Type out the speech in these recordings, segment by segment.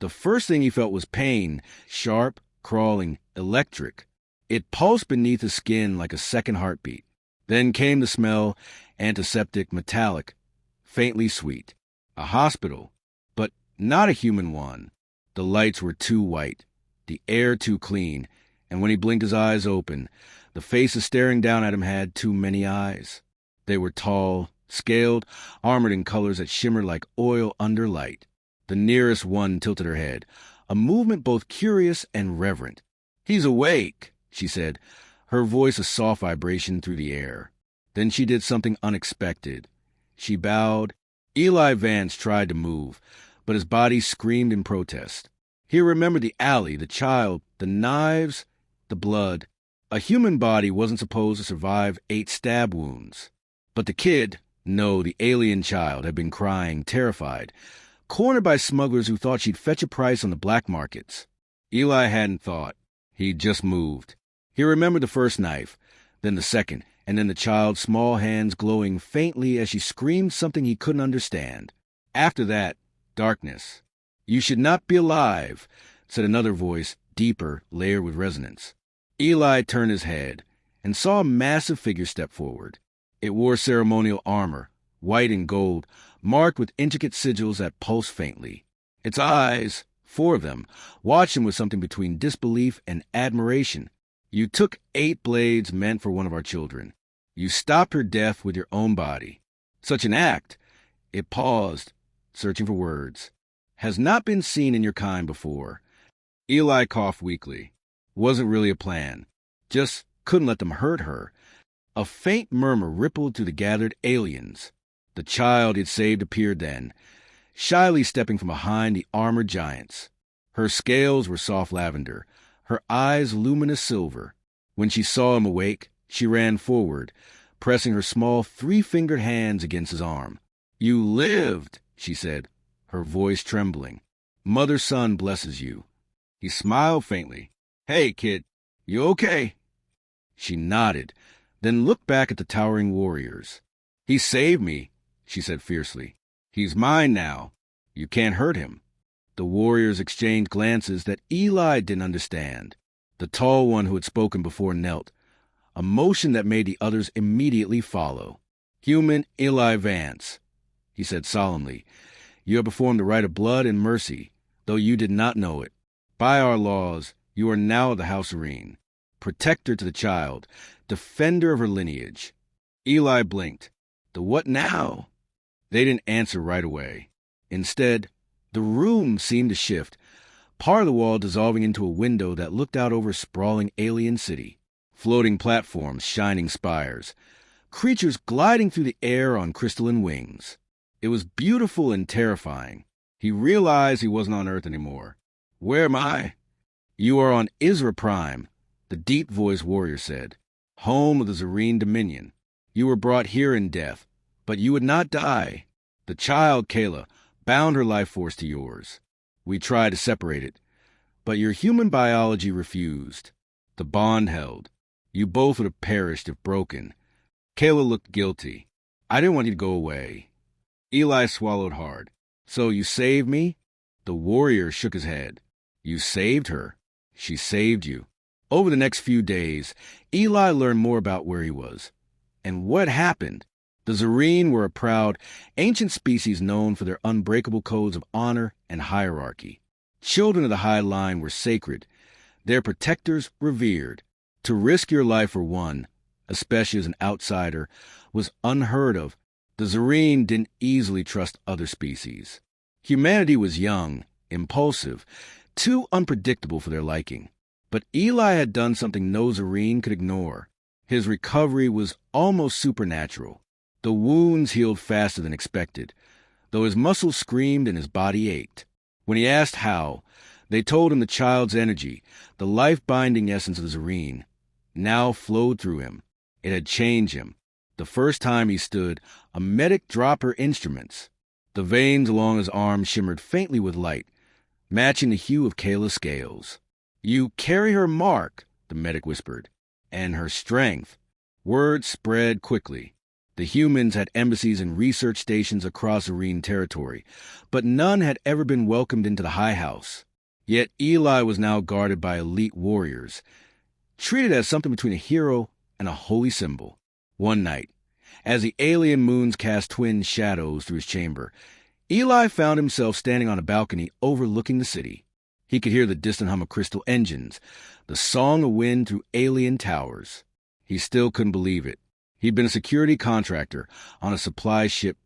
The first thing he felt was pain, sharp, crawling, electric. It pulsed beneath his skin like a second heartbeat. Then came the smell, antiseptic, metallic, faintly sweet. A hospital, but not a human one. The lights were too white, the air too clean, and when he blinked his eyes open, the faces staring down at him had too many eyes. They were tall, scaled, armored in colors that shimmered like oil under light. The nearest one tilted her head, a movement both curious and reverent. "He's awake," she said, her voice a soft vibration through the air. Then she did something unexpected. She bowed. Eli Vance tried to move, but his body screamed in protest. He remembered the alley, the child, the knives, the blood. A human body wasn't supposed to survive 8 stab wounds. But the kid, no, the alien child, had been crying, terrified, cornered by smugglers who thought she'd fetch a price on the black markets. Eli hadn't thought. He'd just moved. He remembered the first knife, then the second, and then the child's small hands glowing faintly as she screamed something he couldn't understand. After that, darkness. "You should not be alive," said another voice, deeper, layered with resonance. Eli turned his head and saw a massive figure step forward. It wore ceremonial armor, white and gold, marked with intricate sigils that pulsed faintly. Its eyes, 4 of them, watched him with something between disbelief and admiration. "You took 8 blades meant for one of our children. You stopped her death with your own body. Such an act," it paused, searching for words, "has not been seen in your kind before." Eli coughed weakly. Wasn't really a plan. Just couldn't let them hurt her. A faint murmur rippled through the gathered aliens. The child he'd saved appeared then, shyly stepping from behind the armored giants. Her scales were soft lavender, her eyes luminous silver. When she saw him awake, she ran forward, pressing her small 3-fingered hands against his arm. "You lived," she said, her voice trembling. "Mother Son blesses you." He smiled faintly. "Hey, kid, you okay?" She nodded, then looked back at the towering warriors. "He saved me," she said fiercely. "He's mine now. You can't hurt him." The warriors exchanged glances that Eli didn't understand. The tall one who had spoken before knelt, a motion that made the others immediately follow. "Human Eli Vance," he said solemnly, "you have performed the rite of blood and mercy, though you did not know it. By our laws, you are now of the House Serene, protector to the child, defender of her lineage." Eli blinked. "The what now?" They didn't answer right away. Instead, the room seemed to shift, part of the wall dissolving into a window that looked out over a sprawling alien city. Floating platforms, shining spires, creatures gliding through the air on crystalline wings. It was beautiful and terrifying. He realized he wasn't on Earth anymore. "Where am I?" "You are on Isra Prime," the deep-voiced warrior said, "home of the Serene Dominion. You were brought here in death, but you would not die. The child, Kayla, bound her life force to yours. We tried to separate it, but your human biology refused. The bond held. You both would have perished if broken." Kayla looked guilty. "I didn't want you to go away." Eli swallowed hard. "So you saved me?" The warrior shook his head. "You saved her. She saved you." Over the next few days, Eli learned more about where he was and what happened. The Serene were a proud, ancient species known for their unbreakable codes of honor and hierarchy. Children of the High Line were sacred, their protectors revered. To risk your life for one, especially as an outsider, was unheard of. The Serene didn't easily trust other species. Humanity was young, impulsive, too unpredictable for their liking. But Eli had done something no Serene could ignore. His recovery was almost supernatural. The wounds healed faster than expected, though his muscles screamed and his body ached. When he asked how, they told him the child's energy, the life-binding essence of the Serene, now flowed through him. It had changed him. The first time he stood, a medic dropped her instruments. The veins along his arm shimmered faintly with light, matching the hue of Kayla's scales. "You carry her mark," the medic whispered, "and her strength." Word spread quickly. The humans had embassies and research stations across Arene territory, but none had ever been welcomed into the High House. Yet Eli was now guarded by elite warriors, treated as something between a hero and a holy symbol. One night, as the alien moons cast twin shadows through his chamber, Eli found himself standing on a balcony overlooking the city. He could hear the distant hum of crystal engines, the song of wind through alien towers. He still couldn't believe it. He'd been a security contractor on a supply ship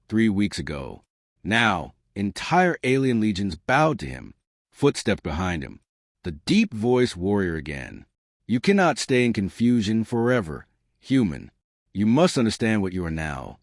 3 weeks ago. Now, entire alien legions bowed to him. Footsteps behind him. The deep-voiced warrior again. You cannot stay in confusion forever, human. You must understand what you are now.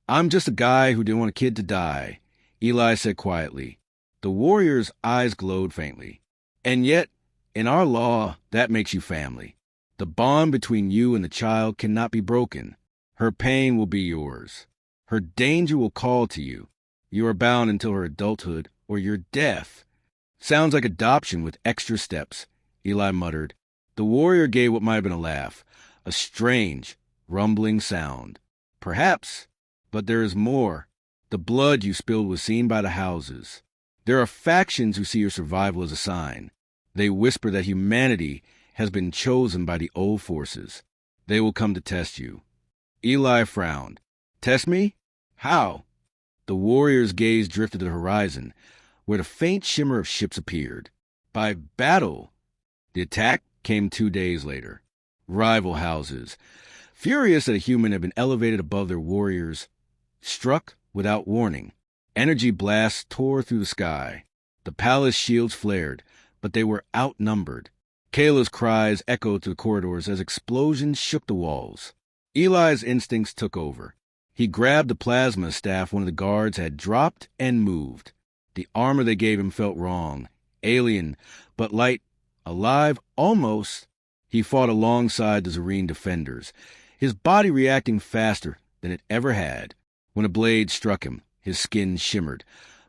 I'm just a guy who didn't want a kid to die, Eli said quietly. The warrior's eyes glowed faintly. And yet, in our law, that makes you family. The bond between you and the child cannot be broken. Her pain will be yours. Her danger will call to you. You are bound until her adulthood or your death. Sounds like adoption with extra steps, Eli muttered. The warrior gave what might have been a laugh, a strange, rumbling sound. Perhaps, but there is more. The blood you spilled was seen by the houses. There are factions who see your survival as a sign. They whisper that humanity has been chosen by the old forces. They will come to test you. Eli frowned. Test me? How? The warrior's gaze drifted to the horizon, where the faint shimmer of ships appeared. By battle. The attack came 2 days later. Rival houses, furious that a human had been elevated above their warriors, struck without warning. Energy blasts tore through the sky. The palace shields flared, but they were outnumbered. Kayla's cries echoed through the corridors as explosions shook the walls. Eli's instincts took over. He grabbed the plasma staff one of the guards had dropped and moved. The armor they gave him felt wrong, alien, but light, alive, almost. He fought alongside the Zareen defenders, his body reacting faster than it ever had. When a blade struck him, his skin shimmered,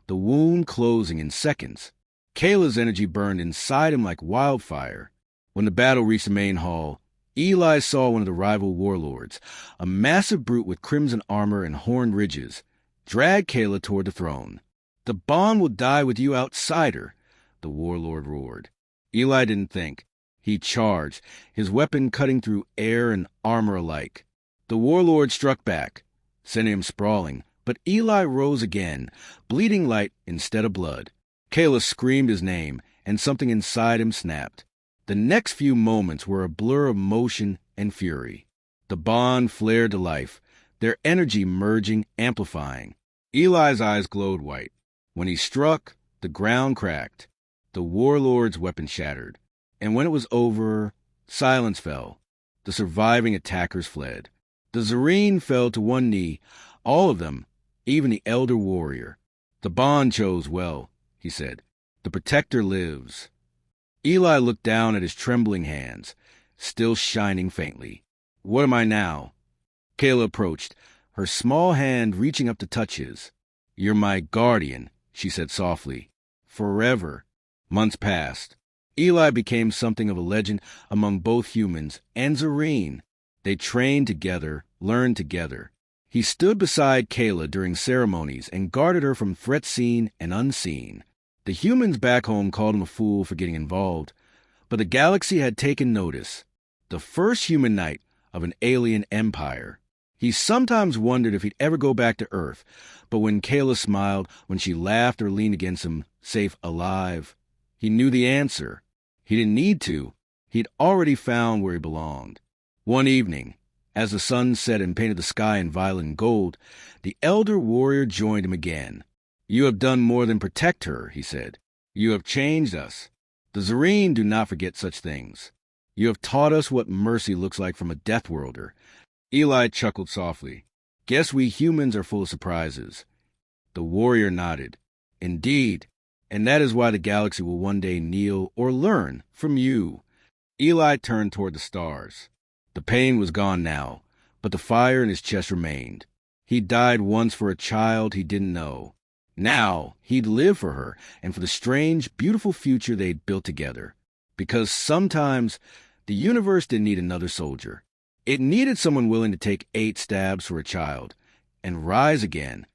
the wound closing in seconds. Kayla's energy burned inside him like wildfire. When the battle reached the main hall, Eli saw one of the rival warlords, a massive brute with crimson armor and horned ridges, drag Kayla toward the throne. The bond will die with you, outsider, the warlord roared. Eli didn't think. He charged, his weapon cutting through air and armor alike. The warlord struck back, sending him sprawling, but Eli rose again, bleeding light instead of blood. Kayla screamed his name, and something inside him snapped. The next few moments were a blur of motion and fury. The bond flared to life, their energy merging, amplifying. Eli's eyes glowed white. When he struck, the ground cracked. The warlord's weapon shattered. And when it was over, silence fell. The surviving attackers fled. The Zareen fell to one knee, all of them, even the elder warrior. The bond chose well, he said. The protector lives. Eli looked down at his trembling hands, still shining faintly. What am I now? Kayla approached, her small hand reaching up to touch his. You're my guardian, she said softly. Forever. Months passed. Eli became something of a legend among both humans and Zareen. They trained together, learned together. He stood beside Kayla during ceremonies and guarded her from threats seen and unseen. The humans back home called him a fool for getting involved, but the galaxy had taken notice. The first human knight of an alien empire. He sometimes wondered if he'd ever go back to Earth, but when Kayla smiled, when she laughed or leaned against him, safe, alive, he knew the answer. He didn't need to. He'd already found where he belonged. One evening, as the sun set and painted the sky in violet and gold, the elder warrior joined him again. You have done more than protect her, he said. You have changed us. The Zareen do not forget such things. You have taught us what mercy looks like from a death worlder. Eli chuckled softly. Guess we humans are full of surprises. The warrior nodded. Indeed, and that is why the galaxy will one day kneel or learn from you. Eli turned toward the stars. The pain was gone now, but the fire in his chest remained. He died once for a child he didn't know. Now he'd live for her and for the strange, beautiful future they'd built together. Because sometimes the universe didn't need another soldier. It needed someone willing to take 8 stabs for a child and rise again